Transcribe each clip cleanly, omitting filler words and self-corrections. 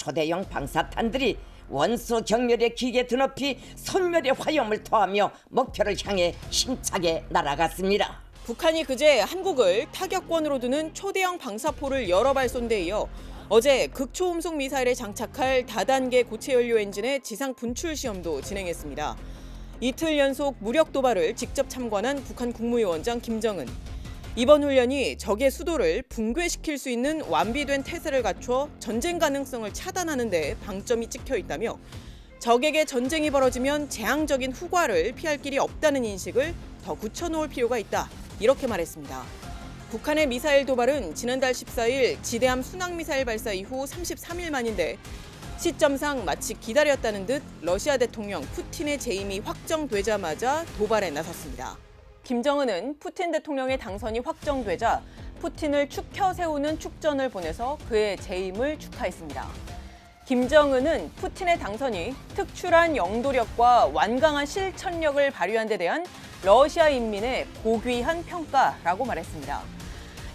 초대형 방사탄들이 원소 경멸의 기계 드높이 선멸의 화염을 토하며 목표를 향해 힘차게 날아갔습니다. 북한이 그제 한국을 타격권으로 두는 초대형 방사포를 여러 발 쏜 데 이어 어제 극초음속 미사일에 장착할 다단계 고체 연료 엔진의 지상 분출 시험도 진행했습니다. 이틀 연속 무력 도발을 직접 참관한 북한 국무위원장 김정은. 이번 훈련이 적의 수도를 붕괴시킬 수 있는 완비된 태세를 갖춰 전쟁 가능성을 차단하는 데 방점이 찍혀 있다며 적에게 전쟁이 벌어지면 재앙적인 후과를 피할 길이 없다는 인식을 더 굳혀놓을 필요가 있다. 이렇게 말했습니다. 북한의 미사일 도발은 지난달 14일 지대함 순항미사일 발사 이후 33일 만인데 시점상 마치 기다렸다는 듯 러시아 대통령 푸틴의 재임이 확정되자마자 도발에 나섰습니다. 김정은은 푸틴 대통령의 당선이 확정되자 푸틴을 축혀 세우는 축전을 보내서 그의 재임을 축하했습니다. 김정은은 푸틴의 당선이 특출한 영도력과 완강한 실천력을 발휘한 데 대한 러시아 인민의 고귀한 평가라고 말했습니다.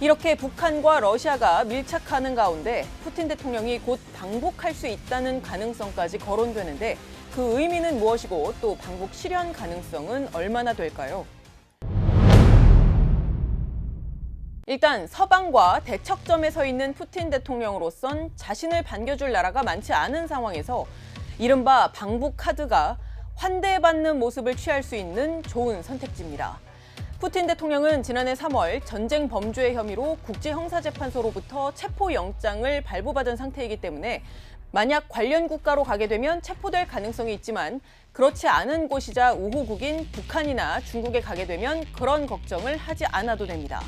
이렇게 북한과 러시아가 밀착하는 가운데 푸틴 대통령이 곧 방북할 수 있다는 가능성까지 거론되는데 그 의미는 무엇이고 또 방북 실현 가능성은 얼마나 될까요? 일단 서방과 대척점에 서 있는 푸틴 대통령으로선 자신을 반겨줄 나라가 많지 않은 상황에서 이른바 방북 카드가 환대받는 모습을 취할 수 있는 좋은 선택지입니다. 푸틴 대통령은 지난해 3월 전쟁 범죄 혐의로 국제형사재판소로부터 체포영장을 발부받은 상태이기 때문에 만약 관련 국가로 가게 되면 체포될 가능성이 있지만 그렇지 않은 곳이자 우호국인 북한이나 중국에 가게 되면 그런 걱정을 하지 않아도 됩니다.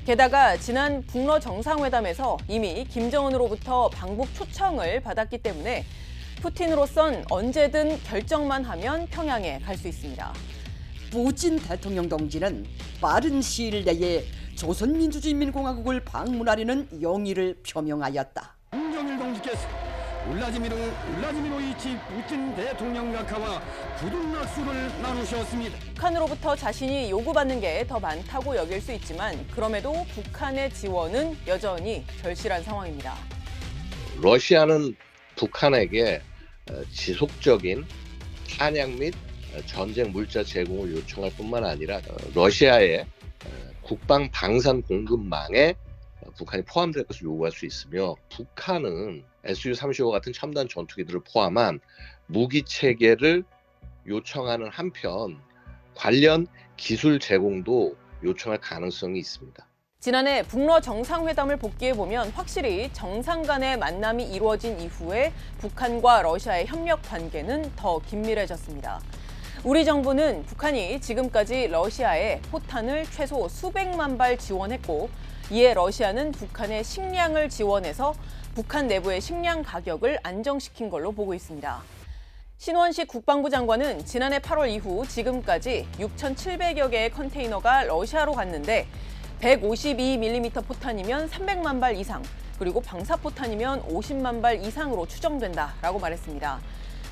게다가 지난 북러 정상회담에서 이미 김정은으로부터 방북 초청을 받았기 때문에 푸틴으로선 언제든 결정만 하면 평양에 갈 수 있습니다. 푸틴 대통령 동지는 빠른 시일 내에 조선민주주의인민공화국을 방문하려는 용의를 표명하였다. 김정일 동지께서 울라디미로이치 푸틴 대통령과 굳은 악수를 나누셨습니다. 북한으로부터 자신이 요구받는 게 더 많다고 여길 수 있지만 그럼에도 북한의 지원은 여전히 절실한 상황입니다. 러시아는 북한에게 지속적인 탄약 및 전쟁 물자 제공을 요청할 뿐만 아니라 러시아의 국방 방산 공급망에 북한이 포함될 것을 요구할 수 있으며 북한은 Su-35 같은 첨단 전투기들을 포함한 무기 체계를 요청하는 한편 관련 기술 제공도 요청할 가능성이 있습니다. 지난해 북러 정상회담을 복기해보면 확실히 정상 간의 만남이 이루어진 이후에 북한과 러시아의 협력 관계는 더 긴밀해졌습니다. 우리 정부는 북한이 지금까지 러시아에 포탄을 최소 수백만 발 지원했고 이에 러시아는 북한의 식량을 지원해서 북한 내부의 식량 가격을 안정시킨 걸로 보고 있습니다. 신원식 국방부 장관은 지난해 8월 이후 지금까지 6,700여 개의 컨테이너가 러시아로 갔는데 152mm 포탄이면 300만 발 이상, 그리고 방사포탄이면 50만 발 이상으로 추정된다라고 말했습니다.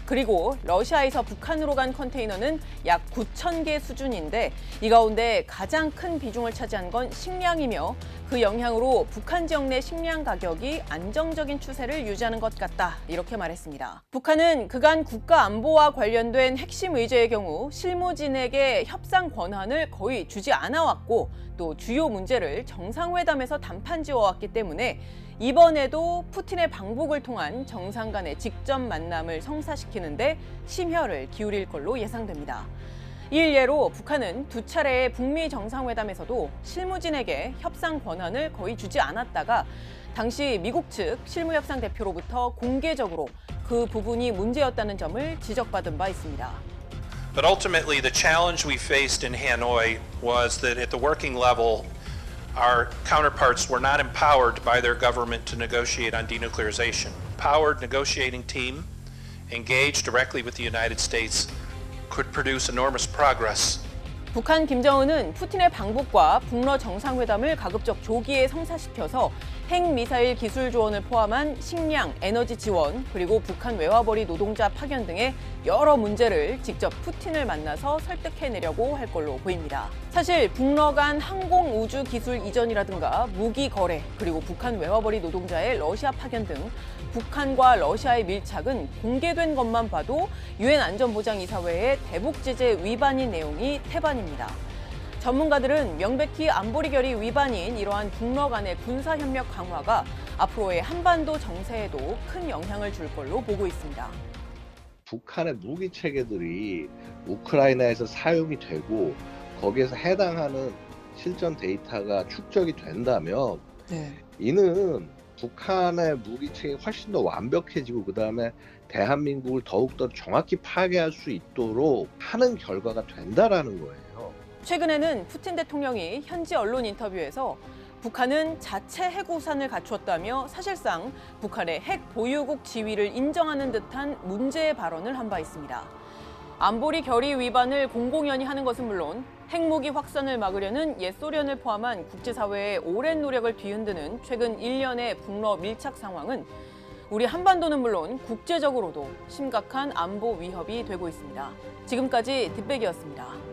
그리고 러시아에서 북한으로 간 컨테이너는 약 9,000개 수준인데 이 가운데 가장 큰 비중을 차지한 건 식량이며 그 영향으로 북한 지역 내 식량 가격이 안정적인 추세를 유지하는 것 같다 이렇게 말했습니다. 북한은 그간 국가 안보와 관련된 핵심 의제의 경우 실무진에게 협상 권한을 거의 주지 않아 왔고 또 주요 문제를 정상회담에서 담판지어왔기 때문에 이번에도 푸틴의 방북을 통한 정상 간의 직접 만남을 성사시키는데 심혈을 기울일 걸로 예상됩니다. 이 일례로 북한은 두 차례의 북미 정상회담에서도 실무진에게 협상 권한을 거의 주지 않았다가 당시 미국 측 실무협상 대표로부터 공개적으로 그 부분이 문제였다는 점을 지적받은 바 있습니다. But ultimately, the challenge we faced in Hanoi was that at the working level, our counterparts were not empowered by their government to negotiate on denuclearization. Empowered negotiating team engaged directly with the United States could produce enormous progress. 북한 김정은은 푸틴의 방북과 북러 정상회담을 가급적 조기에 성사시켜서 핵미사일 기술 조언을 포함한 식량, 에너지 지원, 그리고 북한 외화벌이 노동자 파견 등의 여러 문제를 직접 푸틴을 만나서 설득해내려고 할 걸로 보입니다. 사실 북러 간 항공 우주 기술 이전이라든가 무기 거래, 그리고 북한 외화벌이 노동자의 러시아 파견 등 북한과 러시아의 밀착은 공개된 것만 봐도 유엔 안전보장이사회의 대북 제재 위반인 내용이 태반입니다. 전문가들은 명백히 안보리 결의 위반인 이러한 북러 간의 군사협력 강화가 앞으로의 한반도 정세에도 큰 영향을 줄 걸로 보고 있습니다. 북한의 무기 체계들이 우크라이나에서 사용이 되고 거기에서 해당하는 실전 데이터가 축적이 된다면 이는 북한의 무기 체계가 훨씬 더 완벽해지고 그다음에 대한민국을 더욱더 정확히 파괴할 수 있도록 하는 결과가 된다라는 거예요. 최근에는 푸틴 대통령이 현지 언론 인터뷰에서 북한은 자체 핵우산을 갖추었다며 사실상 북한의 핵 보유국 지위를 인정하는 듯한 문제의 발언을 한 바 있습니다. 안보리 결의 위반을 공공연히 하는 것은 물론 핵무기 확산을 막으려는 옛소련을 포함한 국제사회의 오랜 노력을 뒤흔드는 최근 1년의 북러 밀착 상황은 우리 한반도는 물론 국제적으로도 심각한 안보 위협이 되고 있습니다. 지금까지 뒷백이었습니다.